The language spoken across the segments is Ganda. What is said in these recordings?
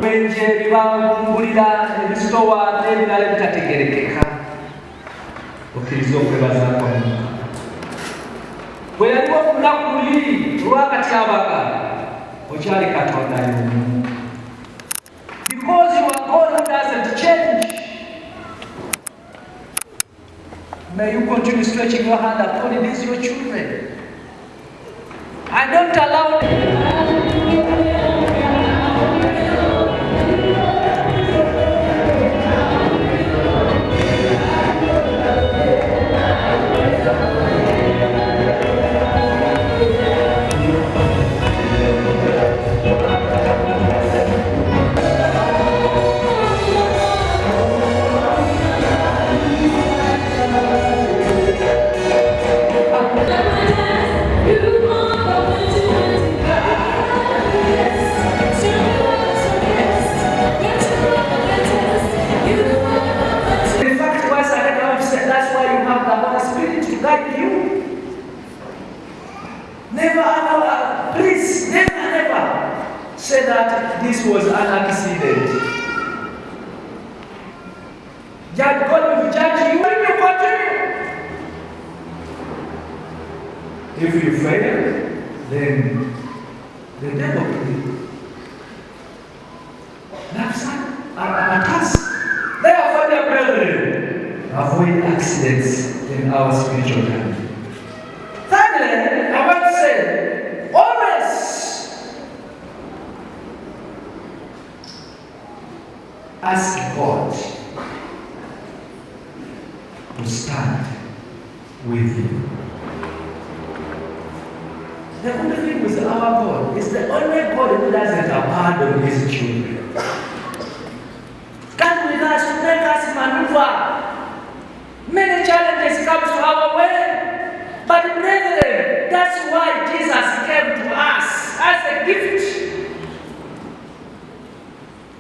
Wenje bibangulira ebisitowa n'ebirala ebitategerekeka okkiriza okwebaza kwamu bwe yaliwo olunaku luli olwakatyabaga okyali Katonda y'omu because you are God who doesn't change. May you continue stretching your hand upon these your children. I don't allow say that this was an accident. God will judge you when you continue. If you fail, then the devil will. That's a task. Therefore, dear brethren, avoid accidents in our spiritual life. Thirdly, I want to say, always ask God to stand with you. The only thing with our God is the only God who doesn't abandon his children. Come with us to make us maneuver. Many challenges come to our way, but brethren, that's why Jesus came to us as a gift.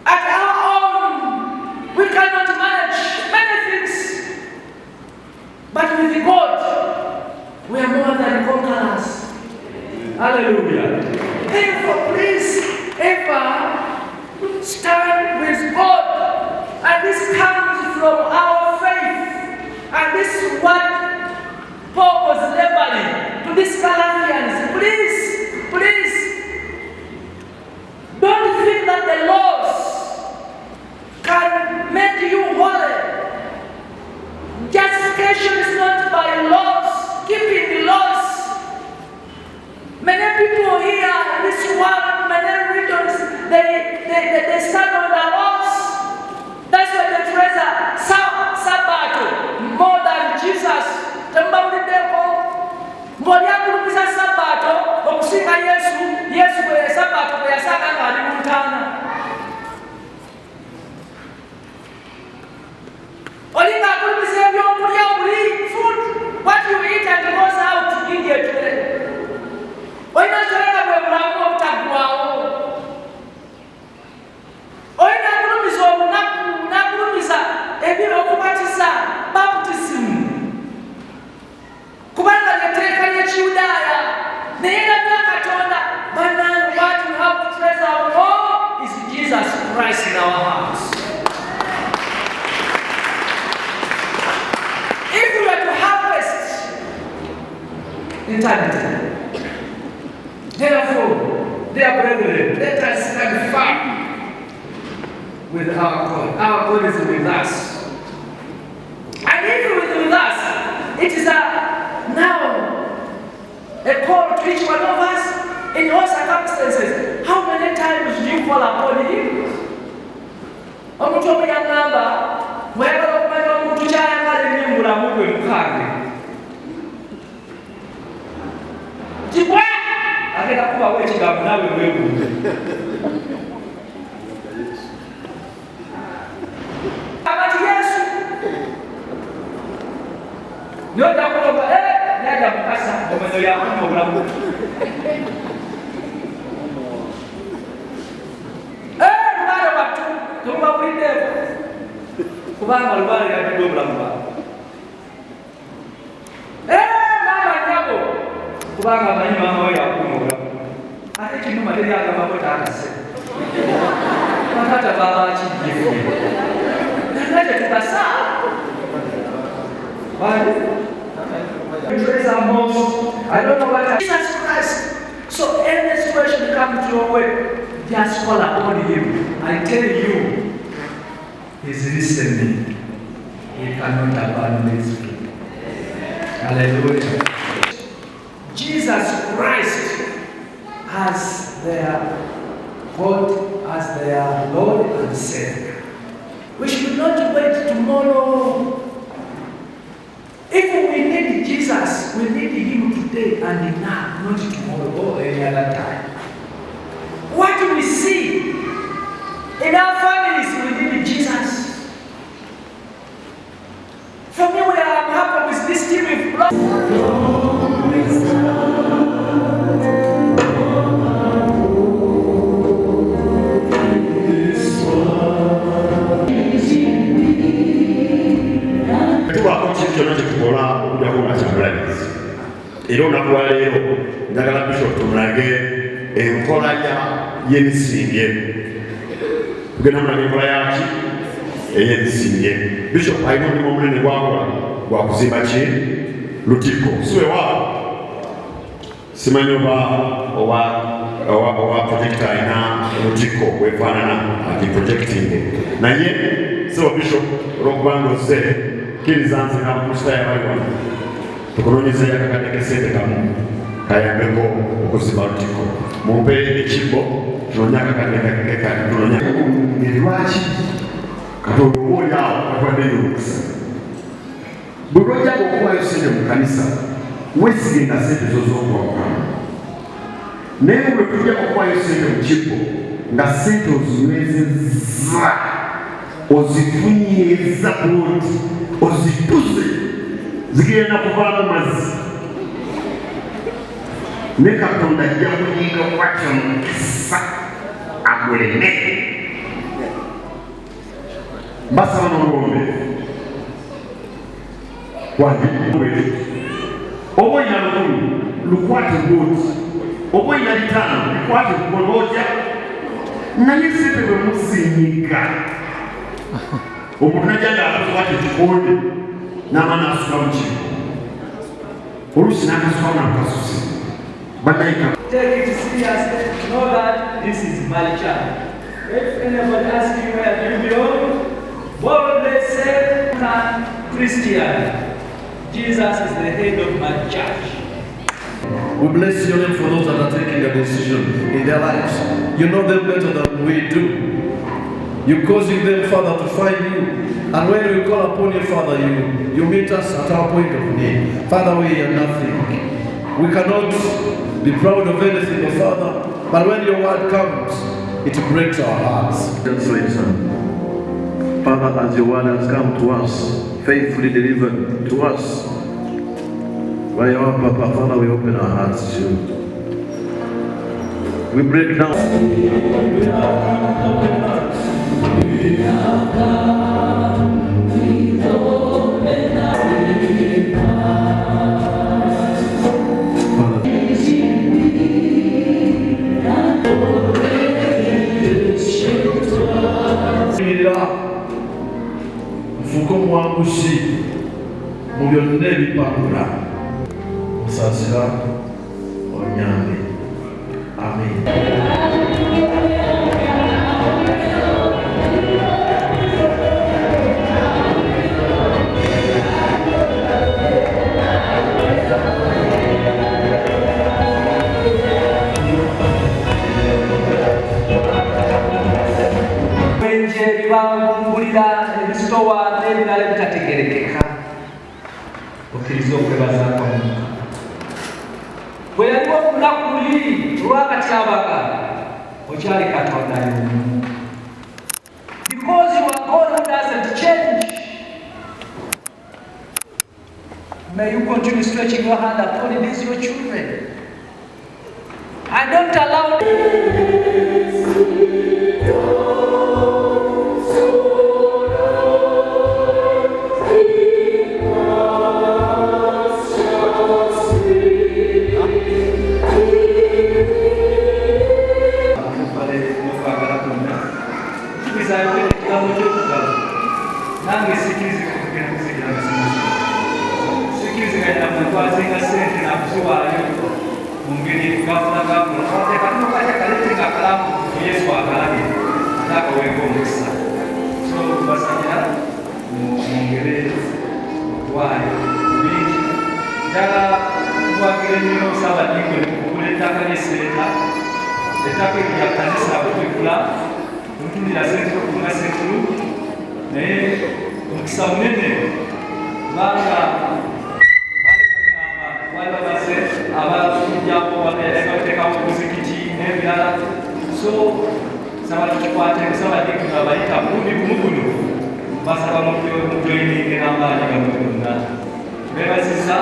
At our own, we cannot manage many things, but with God, we are more than conquerors. Hallelujah. Therefore, please ever stand with God, and this comes from our faith, and this is what Paul was labeling to these Galatians. Please, don't think that the laws can make you holy. Justification is not by laws, keeping the laws. Many people here in this world, many religions, they stand on the laws. That's why they treasure Sabbath more than Jesus. Ngoliakuliza Sabato okusinga Yesu bwe Sabato bwe yasanga ngali mutana. Olinga akuliza ebyokulya buli food, what you eat and goes out immediately. Oyina kyoleka bwe bulamu obutagwawo. Oyina akulumiza obunaku n'akulumiza ebiro okubatiza baptism. Kubanga lyeteeka ly'Ekiyudaaya naye nga Katonda bannange what we have to treasure more is Jesus Christ in our hearts. If we were to harvest eternity, therefore, dear brethren, let us stand firm with our God. Our God is with us. And if He is with us, it is now a call to each one of us in all circumstances. How many times do you call upon Him? Omuntu omuyangamba mwayagala okumanya omuntu kyayagala ennyo mu bulamu bwe mukange. Kibwa agenda kubawo ekigambo naawe weebuuze. Abati Yesu n'ojja kulomba n'ajja mukasa omwenyo yakunya obulamu. Lubaale wattu temubawuliddeeko kubanga lubaale yatudde obulamu bwabwe. Maama nnyabo kubanga amanyi maama we yakunya obulamu. materi agamba ko taakase. Bakata baba kijifu. Nakaje tukasa. Why? Praise our most. I don't know what Jesus Christ. So any situation comes your way, just call upon him. I tell you, he's listening. He cannot abandon his people. Hallelujah. Jesus Christ as their God, as their Lord and Savior. We should not wait tomorrow. If we need Jesus, we need him today and now, not tomorrow or any other time. What do we see? In our families, we need Jesus. For me, where I'm happy with this team with blood. Era olunaku lwa leero njagala Bishop tumulage enkola y'emisinge. Tugenda mulage enkola yaki ey'emisinge. Bishop alina omulimu omunene gwakola gwa kuzimba ki Lutikko. Si weewaawo simanyi oba projector alina Lutikko bwefaanana ati projecting naye siwa Bishop olw'okubanga ozze kkiriza nze n'abakristaayo abali wano tukunoonyeza yakakadde k'essente kamu kayambeko okuzimba Lutikko. Mumpe ekibbo tunoonye akakadde tunoonye lwaki Katonda obaolyawo atwaddeyo omukisa. Bwe lwojjaga okuwaayo ssente mu kanisa weesigenga ssente zo z'okwawukana, naye bwe tujja okuwaayo ssente mu kibbo nga ssente ozinywezezza ozifunyiza bulungi ozituze zigenda kuvaamu mazzi ne Katonda ajja kuyiga kwatyo mukisa aguleme. Basaba n'olwombe wange oba oyina 10 lukwate bwoti, oba oyina 5 lukwate bwotya, naye ssente bwe musinyiga omuntu najja ng'akwata ekikonde n'ama n'asuka mu kino oluusi n'akasukawo n'akasusi badayika. Take it seriously. Know that this is my child. If anybody asks you where you belong, boldly say, Christian. Jesus is the head of my church. We bless your name for those that are taking the decision in their lives. You know them better than we do. You're causing them, Father, to find you. And when we call upon you, Father, you meet us at our point of need. Father, we are nothing. We cannot be proud of anything, but Father, but when your word comes, it breaks our hearts. Translation. Father, as your word has come to us, faithfully delivered to us, by your Papa, Father, we open our hearts to you. We break down. Mfuko mwangushi mu byonna ebipangula musasira onyambe. Amen. Bangulira ebisitowa n'ebirala ebitategerekeka okkiriza okwebaza kwamu. Bwe yaliwo olunaku luli olwakatyabaga okyali Katonda y'omu. Because you are God who doesn't change. May you continue stretching your hand upon these your children. I don't allow mukkiriza ayogera ekigambo ky'okugaba nange sikirizika okugenda kuzigira gasimuzi sikiriziganya muntu azinga sente nakuziwaayo mu ngeri gafulagafula tekatukaja kalete nga kalamu yesu akalabye atakawenga omukisa so basajja mu ngeri waayo bingi njagala kuwagira ennyo Ssaabadinkoni okugula ettaka ly'esseeta ettaka eryo lya kanisa okuligula olutundira sente okugula sekulu naye omukisa munene kubanga waliwo baze abakujjako bateekawo omuzikiti n'ebirala so Ssaabadinkoni abayita mulundi gumu guno basaba mujoyininge n'amaanyi gamwe gonna beebazizza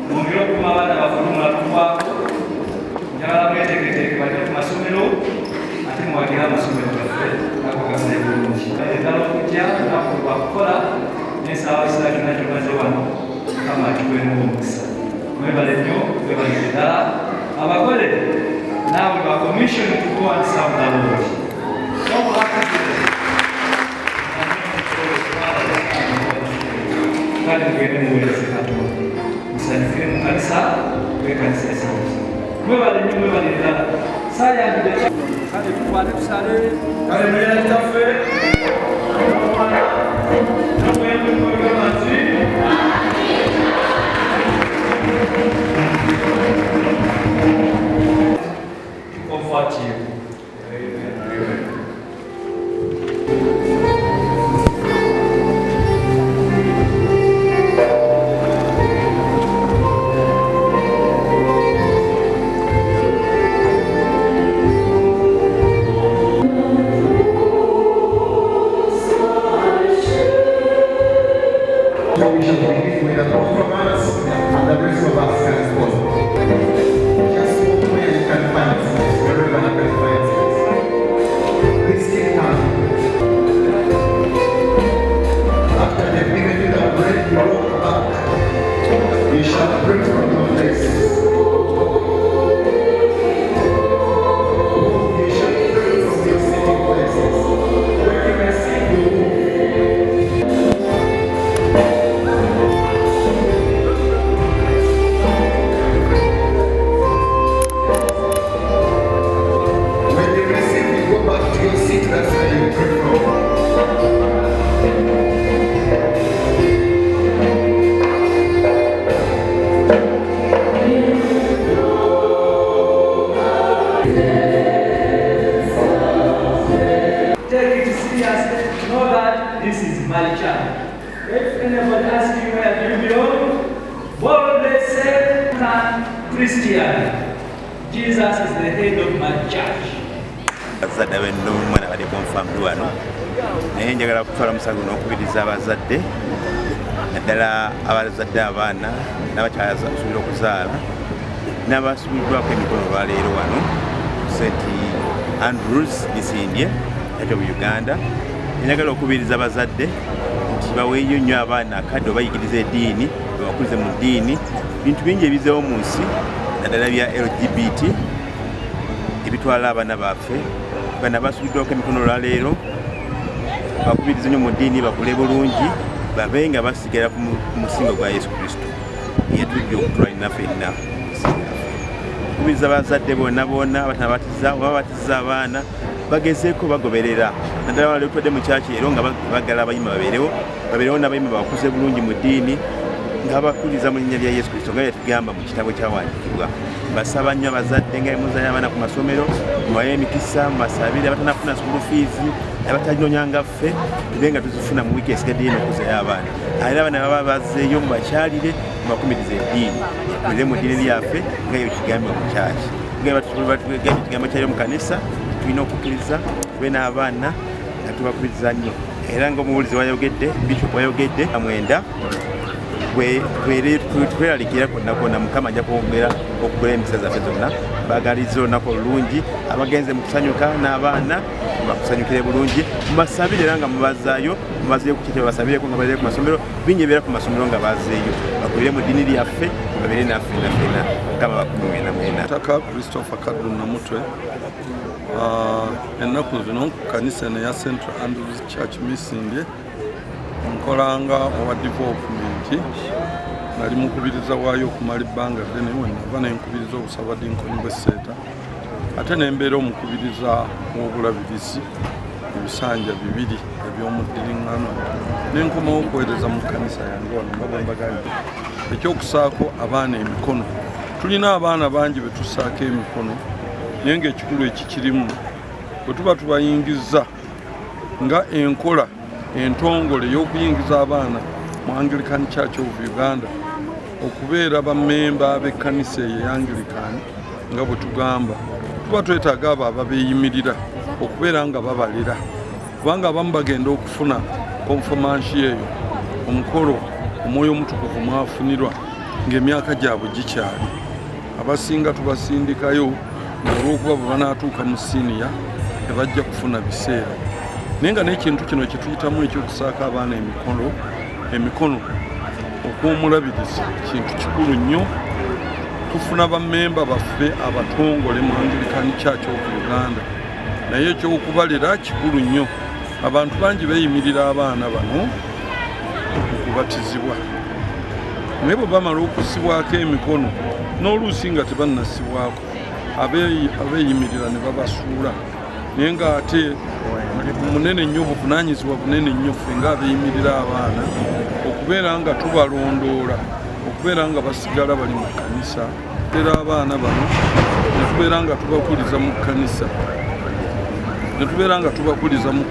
mwongere okuma abaana bafulumula tukwako njagala mweteeketeeke bajja ku masomero ate muwagira amasomero gaffe ako gafune bulungi endala okujja naku lwakukola n'ensaawa ekiseera kyonna kyomaze wano kama atikwemu omukisa mwebale nnyo webalire ddala abagole naawe ba commission to go and serve the Lord kale mugende muweereze Katonda musanyukire mu kanisa w'ekanisa esangi mwebale nnyo mwebale ddala saayangire kale tukwate tusale kale mulira kitaffe namwemwekwegamazi comfort you. Jesus is the head of my church. Abazadde b'omwana bali konfamdu wano naye njagala kutwala musango n'okubiriza abazadde naddala abazadde abaana n'abakyala basuubira okuzaala n'abasuubiddwako emikono olwaleero wano St. Andrews Misindye ate mu Uganda. Njagala okubiriza abazadde nti baweeyo nnyo abaana akadde obayigiriza eddiini babakulize mu ddiini bintu bingi ebizeewo mu nsi naddala bya LGBT ebitwala abaana baffe bana basuubiddwako emikono olwaleero bakubiriza nnyo mu ddiini bakule bulungi babe nga basigala ku musingo gwa Yesu Kristo yetujja okutwalira ffenna okubiriza abazadde bonna babatiza abaana bagezeeko bagoberera naddala wale tutwadde mu kyaki ero nga bagala abayima babeerewo n'abayima bakuze bulungi mu ddiini nga bakuliza mu linnya lya Yesu Kristo nga yatugamba mu kitabo kyawandiikibwa. Basaba nnyo abazadde nga muzaala abaana ku masomero mubawe emikisa mubasabire abatanafuna school fees abatalinoonyanga ffe tube nga tuzifuna mu wiiki esigaddeyo n'okuzayo abaana era abaana baba bazzeeyo mubakyalire mubakumiriza eddiini ekulire mu ddiini lyaffe nga yo kigambibwa mu kyaki nga ekigambo kyayo mu kanisa tulina okukkiriza tube n'abaana nga tubakubiriza nnyo era ng'omuwulizi wayogedde bishop wayogedde amwenda tweralikira konna konna Mukama ajja kwongera okugula emikisa zaffe zonna bagaliza olunaku olulungi abagenze mu kusanyuka n'abaana bakusanyukire bulungi mubasabire era nga mubazeeyo ku kiti babasabireko nga baire ku masomero bingi ebibeera ku masomero nga bazeeyo bakulire mu ddiini lyaffe babeere naffe nafena Mukama bakumwe na mwena. Taka Christopher Kaddu Namutwe ennaku zino ku kanisa ya Central Andrews Church Misinde nkolanga owa development nali mukubiriza waayo okumala ebbanga ddene wenava nenkubiriza obusaba dinkoni bw'esseeta ate nembeera omukubiriza w'obulabirizi ebisanja 2 eby'omuddiringano nenkomawo okuweereza mu kanisa yange wano nga bwembagambye. Ekyokusaako abaana emikono, tulina abaana bangi betusaako emikono naye ngaekikulu ekikirimu bwe tuba tubayingiza nga enkola entongole ey'okuyingiza abaana mu Anglican Church of Uganda okubeera bammemba b'ekkanisa eyo ey'Anglican nga bwe tugamba tuba twetaaga abo ababeeyimirira okubeera nga babalera kubanga abamu bagenda okufuna konfomansi eyo omukolo omwoyo omutukuvu mwafunirwa ng'emyaka gyabwe gikyali. Abasinga tubasindikayo olw'okuba bwe banaatuuka mu siniya tebajja kufuna biseera naye nga n'ekintu kino kye tuyitamu ekyokusaaka abaana emikono okw'omulabirizi kintu kikulu nnyo. Tufuna bammemba baffe abatongole mu Anglican Church of Uganda naye ekyokubalera kikulu nnyo. Abantu bangi beeyimirira abaana bano okubatizibwa naye bwe bamala okusibwako emikono n'oluusi nga tebannasibwako abeeyimirira ne babasuula naye ng'ate munene nnyo buvunaanyizibwa bunene nnyo ffe ng'abeeyimirira abaana okubeera nga tubalondoola okubeera nga basigala bali mu kkanisa era abaana bano netubeera nga tubakuliza mu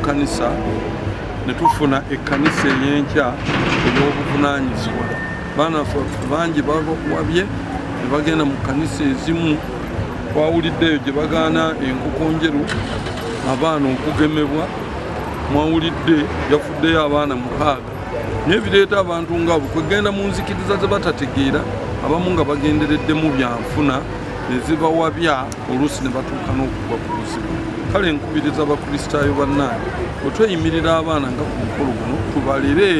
kkanisa ne tufuna ekkanisa ey'enkya ey'obuvunaanyizibwa. Baana ffe bangi bawabye ne bagenda mu kkanisa ezimu twawuliddeyo gye bagaana enkoko njeru abaana okugemebwa, mwawulidde yafuddeyo abaana 6 naye bireeta abantu ngaabo kwegenda mu nzikiriza ze batategeera abamu nga bagendereddemu byanfuna ezibawabya oluusi ne batuuka n'okugwa ku buzibu. Kale nkubiriza abakristaayo bannange bwe tweyimirira abaana nga ku mukolo guno tubalere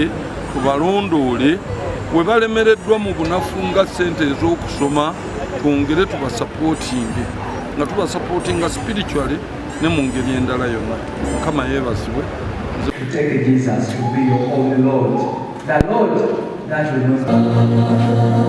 tubalondoole we balemereddwa mu bunafu nga ssente ez'okusoma twongere tubasapootinge nga tubasapootinga spiritually ne mu ngeri endala yonna. Mukama yeebazibwe. Take Jesus to be your only Lord, the Lord that will not.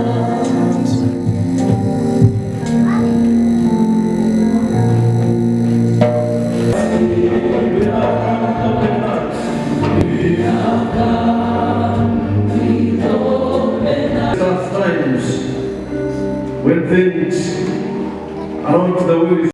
When things are not the way